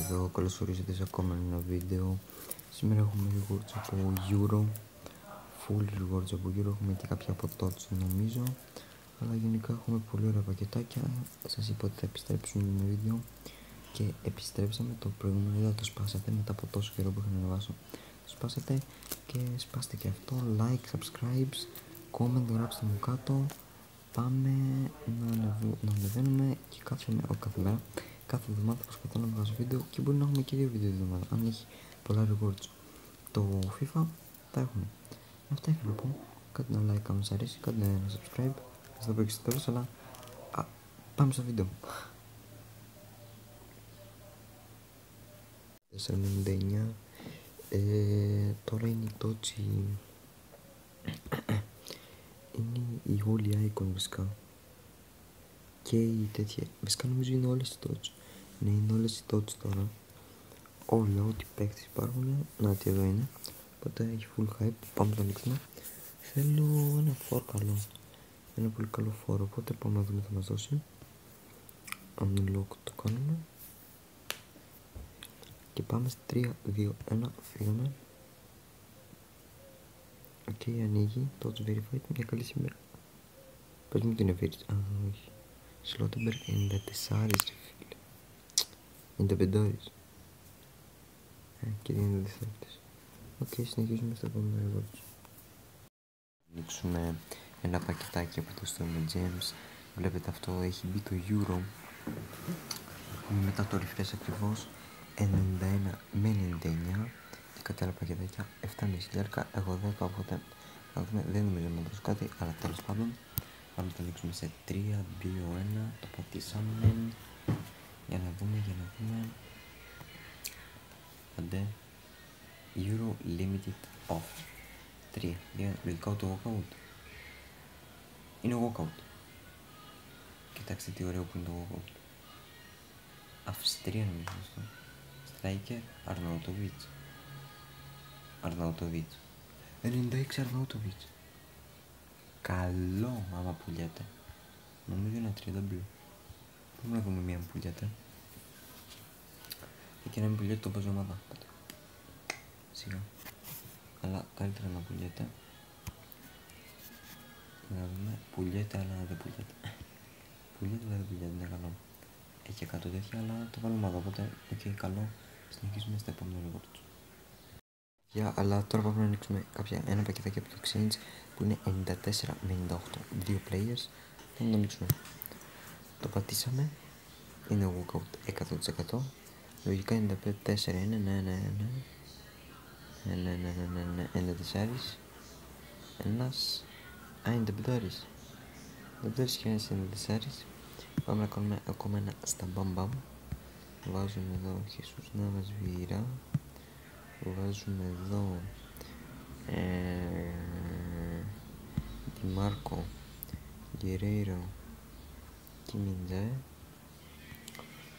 εδώ, καλώς ορίσατε σε ακόμα ένα βίντεο. Σήμερα έχουμε rewards από Euro, full rewards από Euro, έχουμε και κάποια από tots νομίζω. Αλλά γενικά έχουμε πολύ ωραία πακετάκια. Σας είπα ότι θα επιστρέψουμε με βίντεο και επιστρέψαμε. Το προηγούμενο βίντεο το σπάσατε μετά από τόσο καιρό που είχα να ανεβάσω. Το σπάσατε και σπάστε και αυτό, like, subscribes, comment, γράψτε μου κάτω. Πάμε να ανεβαίνουμε και κάθε μέρα, κάθε εβδομάδα θα προσπαθώ να βγάζω βίντεο και μπορεί να έχουμε και 2 βίντεο τη εβδομάδα. Αν έχει πολλά rewards το FIFA θα έχουμε. Αυτά είχα να πω. Κάντε ένα like αν σας αρέσει, κάντε ένα subscribe. Θα το πω και στο τέλος, αλλά πάμε στο βίντεο. 4,99. Τώρα είναι η τότσι. Είναι η όλη icon βασικά. Και η τέτοια. Βασικά νομίζω είναι όλες οι touch. Ναι, είναι όλες οι touch τώρα. Όλα, ό,τι παίκτες υπάρχουν. Να, τι εδώ είναι. Οπότε έχει full hype. Πάμε να το ανοίξουμε. Θέλω ένα φόρ καλό. Ένα πολύ καλό φόρο. Οπότε πάμε να δούμε τι θα μας δώσει. Unlock το κάνουμε. Και πάμε στη 3, 2, 1. Φύγαμε. Οκ, ανοίγει. Touch verified. Μια καλή σήμερα. Πες μου την ευήρηση. Α, όχι. Σλότεμπεργκ 94 ρε φίλε. 95 και 94. Οκ, συνεχίζουμε στο επόμενο reward. Ανοίξουμε ένα πακετάκι από το store με gems. Βλέπετε αυτό έχει μπει το euro. Μετά το refresh ακριβώς 91 με 99 και κάτι άλλα πακετάκια 7,5 εγώ 10, οπότε θα δούμε, δεν νομίζω να δώσω κάτι, αλλά τέλος πάντων πάμε να το ανοίξουμε σε 3, 2, 1, το πατήσαμε για να δούμε, Αντέ Euro Limited Offer 3, λογικά το walkout είναι walkout. Κοιτάξτε τι ωραίο που είναι το walkout. Αυστρία νομίζω αυτό. Striker Αρναουτοβίτς 96 Αρναουτοβίτς. Καλό άμα πουλιάται. Νομίζω είναι 30 μπλου. Πρέπει να δούμε μία που πουλιάται. Και να μην πουλιάται το παίζω ομάδα. Σιγά. Αλλά καλύτερα να πουλιάται. Να δούμε. Πουλιάται αλλά δεν πουλιάται. Πουλιάται αλλά δεν πουλιάται. Είναι καλό. Έχει 100 τέτοια αλλά το βάλουμε εδώ. Οπότε οκ, καλό. Συνεχίζουμε στα επόμενα reward. Αλλά τώρα πάμε να ανοίξουμε ένα πακετάκι από το Exchange που είναι 94 με 98. 2 players. Θα το ανοίξουμε. Το πατήσαμε. Είναι walkout 100%. Λογικά 95-4 είναι. Ναι. 94. Ένας. Α, είναι 95. 95 και ένας 94. Πάμε να κάνουμε ακόμα ένα στα μπαμπαμ. Βάζουμε εδώ Χεσούς Νάβας Βιερά. Βάζουμε εδώ Ντι Μάρκο, Γκερέιρο και Μιντζέ.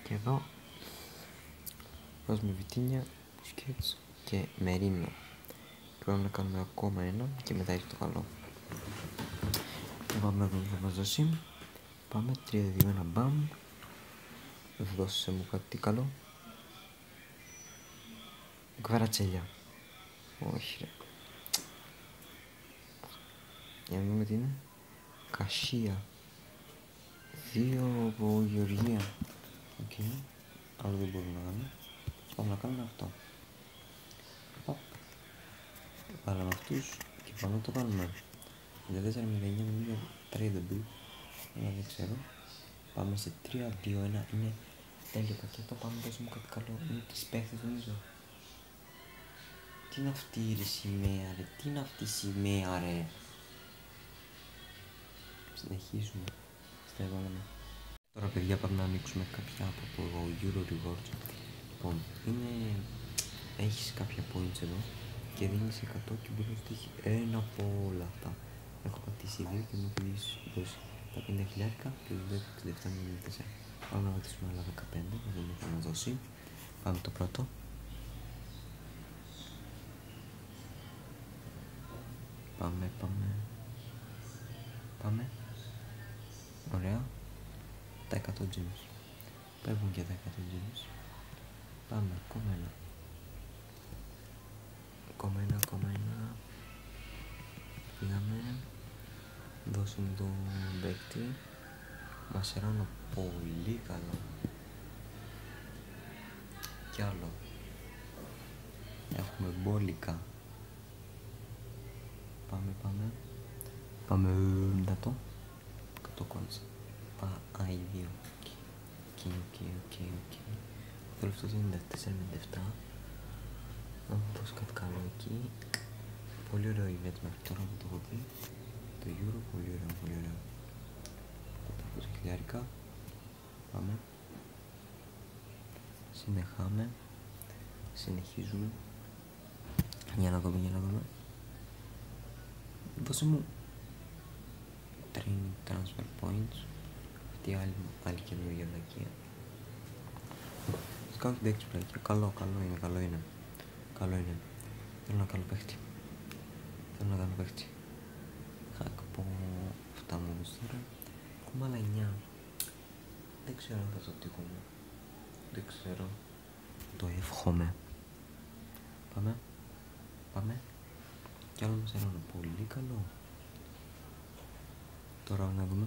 Και εδώ βάζουμε Βιτίνια, Μπουσκέτς και Μερίνο. Και πάμε να κάνουμε ακόμα ένα και μετά έχει το καλό. Πάμε να δούμε τι θα μας δώσει. Πάμε 3, 2, 1, μπαμ. Δώσε μου κάτι καλό. Κβαρατσέλια. Όχι ρε. Για να δούμε τι είναι. Κασία. 2 από Γεωργία. Οκ. Άλλο δεν μπορούμε να κάνουμε. Πάμε να κάνουμε αυτό. Βάλαμε αυτούς και πάμε να το κάνουμε. 54 με 9 νομίζω 30 μπλου. Αλλά δεν ξέρω. Πάμε σε 3, 2, 1. Είναι τέλειο πακέτο. Πάμε να δώσουμε κάτι καλό. Είναι τις παίχτες νομίζω. Τι είναι αυτή η σημαία ρε, τι είναι αυτή η σημαία ρε. Συνεχίζουμε στα επόμενα. Τώρα παιδιά πάμε να ανοίξουμε κάποια από το Euro Rewards. Λοιπόν, έχεις κάποια points εδώ και δίνεις 100 και μπορεί να στοιχεί ένα από όλα αυτά. Έχω πατήσει 2 και μου έχει δώσει τα 50.000 plus 10, 67, 94. Πάμε να πατήσουμε άλλα 15, να δούμε τι θα μας δώσει. Πάμε το πρώτο. Πάμε. Ωραία. Τα 100 gems. Παίρνουν και τα 100 gems. Πάμε, ακόμα ένα. Ακόμα ένα. Πήγαμε. Δώσε μου το παίκτη. Μασεράνο πολύ καλό. Κι άλλο. Έχουμε μπόλικα. Πάμε δυνατό. Το κόλλησα. Πάει 2. Οκ. Θέλω αυτό το 94-97. Να μου δώσει κάτι καλό εκεί. Πολύ ωραίο event μέχρι τώρα που το έχω δει. Το Euro, πολύ ωραίο. 400.000. Πάμε. Συνεχίζουμε. Για να δούμε. Δώσε μου training transfer points. Αυτή άλλη καινούργια βλακεία. Σκάω την παίκτης βλακεία. Καλό είναι. Θέλω να κάνω παίκτη. Χακ πω αυτά μόνος τώρα. Έχουμε άλλα 9. Δεν ξέρω αν θα το τύχουμε. Δεν ξέρω. Το εύχομαι. Πάμε. Κι άλλο μας έρανε. Πολύ καλό. Τώρα να δούμε.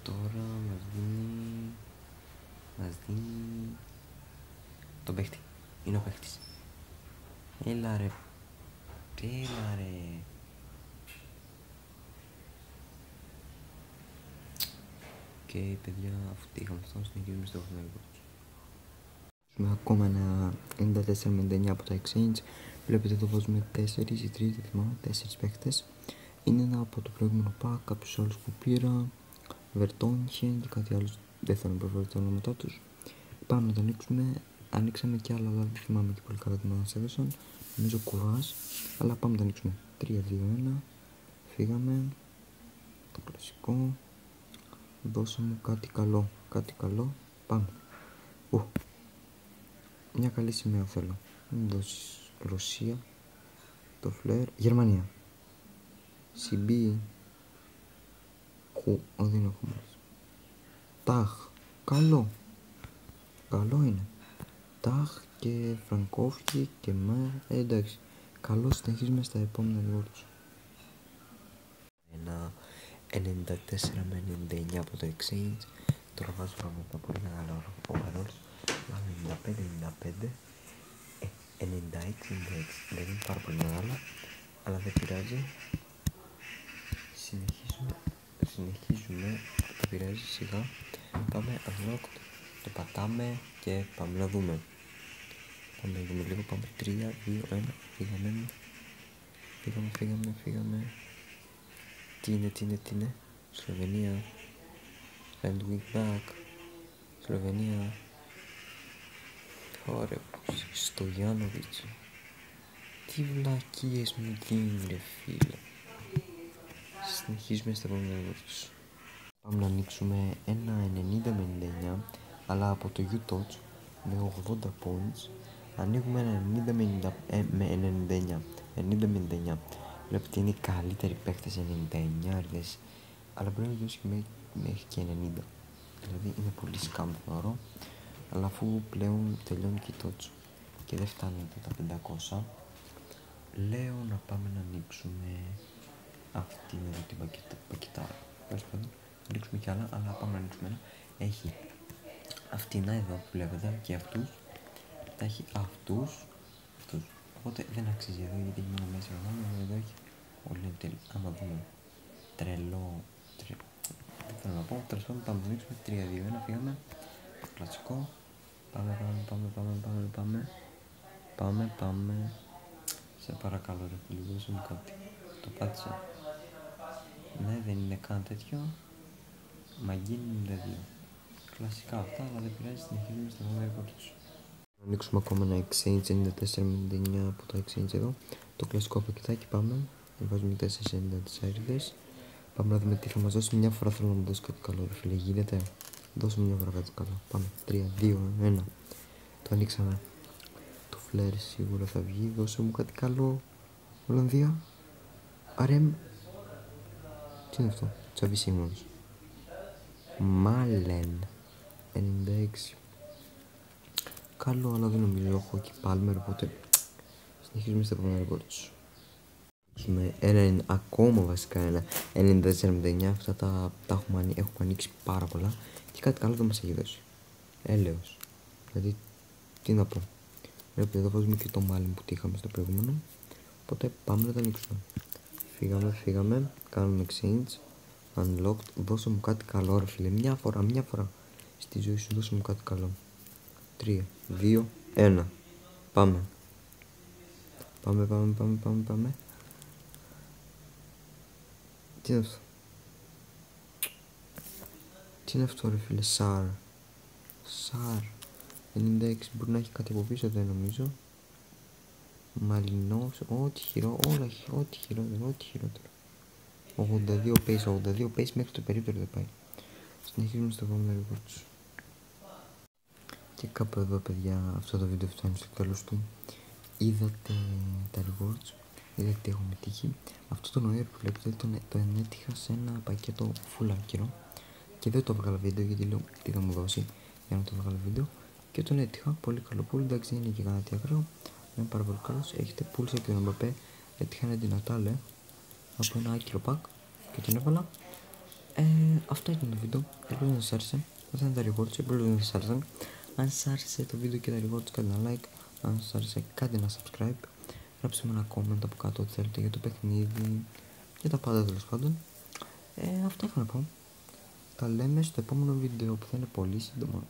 Τώρα μας δίνει τον παίχτη. Είναι ο παίχτης. Έλα ρε. Και παιδιά, αφού είχαμε αυτό, συνεχίζουμε στο φωνικό τους. Με ακόμα ένα 94-99 από τα exchange. Βλέπετε εδώ βάζουμε 4 ή 3, δεν θυμάμαι, 4 παίχτες. Είναι ένα από το προηγούμενο pack, κάποιους άλλους που πήρα. Βερτόνχεν και κάτι άλλο, δεν θέλω να προφέρω τα ονόματά τους. Πάμε να το ανοίξουμε. Ανοίξαμε κι άλλα, αλλά δεν θυμάμαι και πολύ καλά τι μας έδωσαν. Νομίζω κουράζ, αλλά πάμε να το ανοίξουμε. 3-2-1. Φύγαμε. Το κλασικό. Δώσε μου κάτι καλό. Πάμε. Μια καλή σημαία θέλω. Μην δώσεις Ρωσία. Το φλερ. Γερμανία. CB. Δεν έχω μόλις. Τάχ. Καλό είναι. Τάχ και Φραγκόφσκι και Μέρ. Εντάξει. Καλό, συνεχίζουμε στα επόμενα rewards. Ένα 94-99 από το exchange. Τώρα βάζω τα πολύ μεγάλα overalls. Πάμε 95-95. 96-96. Δεν είναι πάρα πολύ μεγάλα, αλλά δεν πειράζει. Συνεχίζουμε. Δεν πειράζει, σιγά. Πάμε unlock. Το πατάμε και πάμε να δούμε. Πάμε να δούμε λίγο. Πάμε 3-2-1. Φύγαμε. Τι είναι. Σλοβενία. Landwick back. Σλοβενία. Ωραία. Στο Γιάννοβιτς. Τι βλακίες μου δίνουν ρε φίλε. Συνεχίζουμε στα επόμενα τους. Πάμε να ανοίξουμε ένα 90-99, αλλά από το U-Touch με 80 points. Ανοίγουμε ένα 90-99. Βλέπετε είναι οι καλύτεροι παίκτες 99, αλλά μπορεί να δώσει μέχρι και 90. Δηλαδή είναι πολύ σκάμ θεωρώ, αλλά αφού πλέον τελειώνει και το touch και δεν φτάνει τα 500, λέω να πάμε να ανοίξουμε αυτή εδώ την πακετάρα. Τέλος πάντων, να ανοίξουμε κι άλλα, αλλά πάμε να ανοίξουμε ένα. Έχει αυτήν εδώ που βλέπετε και αυτούς, τα έχει αυτούς. Οπότε δεν αξίζει εδώ γιατί έχει μόνο μέσα αλλά εδώ έχει όλοι είναι τέλειο. Άμα δούμε τρελό, δεν θέλω να πω, τέλος πάντων πάμε να ανοίξουμε 3-2-1, φύγαμε. Κλασικό. Πάμε. Σε παρακαλώ ρε φίλοι, δώσε μου κάτι. Το πάτησα. Ναι, δεν είναι καν τέτοιο. Μαγκίνι 92. Κλασικά αυτά, αλλά δεν πειράζει, συνεχίζουμε στο επόμενο τους. Να ανοίξουμε ακόμα ένα exchange 94-99 από το exchange εδώ. Το κλασικό πακετάκι πάμε. Βάζουμε 4-94. Πάμε να δούμε τι θα μας δώσει. Μια φορά θέλω να μου δώσει κάτι καλό ρε φίλε, γίνεται. Δώσε μου μια φορά κάτι καλό. Πάμε. 3-2-1. Το ανοίξαμε. Το φλερ σίγουρα θα βγει. Δώσε μου κάτι καλό. Ολλανδία. Αρέμ. Τι είναι αυτό. Τσαβί Σίμονς. Μάλεν. 96. Καλό, αλλά δεν νομίζω έχω και Palmer, οπότε συνεχίζουμε στα επόμενα reports. Ακόμα βασικά ένα 94-79. Αυτά τα έχουμε ανοίξει πάρα πολλά και κάτι καλό δεν μας έχει δώσει. Έλεος. Δηλαδή, τι να πω. Πρέπει εδώ βάζουμε και το μάλι που είχαμε στο προηγούμενο. Οπότε πάμε να τα ανοίξουμε. Φύγαμε. Κάνουμε exchange. Unlocked. Δώσε μου κάτι καλό, ρε φίλε. Μια φορά. Στη ζωή σου δώσε μου κάτι καλό. 3, 2, 1. Πάμε. Τι είναι αυτό ρε φίλε, Σαρ 96, μπορεί να έχει κάτι από πίσω, δεν νομίζω. Μαλινός, ό,τι χειρότερο. 82 pace μέχρι το περίπτερο δεν πάει. Συνεχίζουμε στο επόμενο reports. Και κάπου εδώ παιδιά, αυτό το βίντεο φτάνει στο τέλος του. Είδατε τα rewards, είδατε τι έχουμε τύχει. Αυτό το Noir που βλέπετε το έτυχα σε ένα πακέτο full άκυρο και δεν το έβγαλα βίντεο γιατί λέω τι θα μου δώσει για να το βγάλω βίντεο. Και τον έτυχα, πολύ καλό pool, εντάξει δεν είναι και κανένα τι ακραίο, είναι πάρα πολύ καλός. Έχετε πούλσα και τον Mbappé, έτυχα ένα Dinatale από ένα άκυρο pack και τον έβαλα. Αυτό ήταν το βίντεο, ελπίζω να σας άρεσε. Αυτά είναι τα rewards, ελπίζω να σας άρεσαν. Αν σας άρεσε το βίντεο και τα rewards, κάντε ένα like. Αν σας άρεσε, κάντε ένα subscribe. Γράψτε με ένα comment από κάτω ό,τι θέλετε για το παιχνίδι, για τα πάντα τέλος πάντων. Αυτά είχα να πω. Τα λέμε στο επόμενο βίντεο που θα είναι πολύ σύντομα.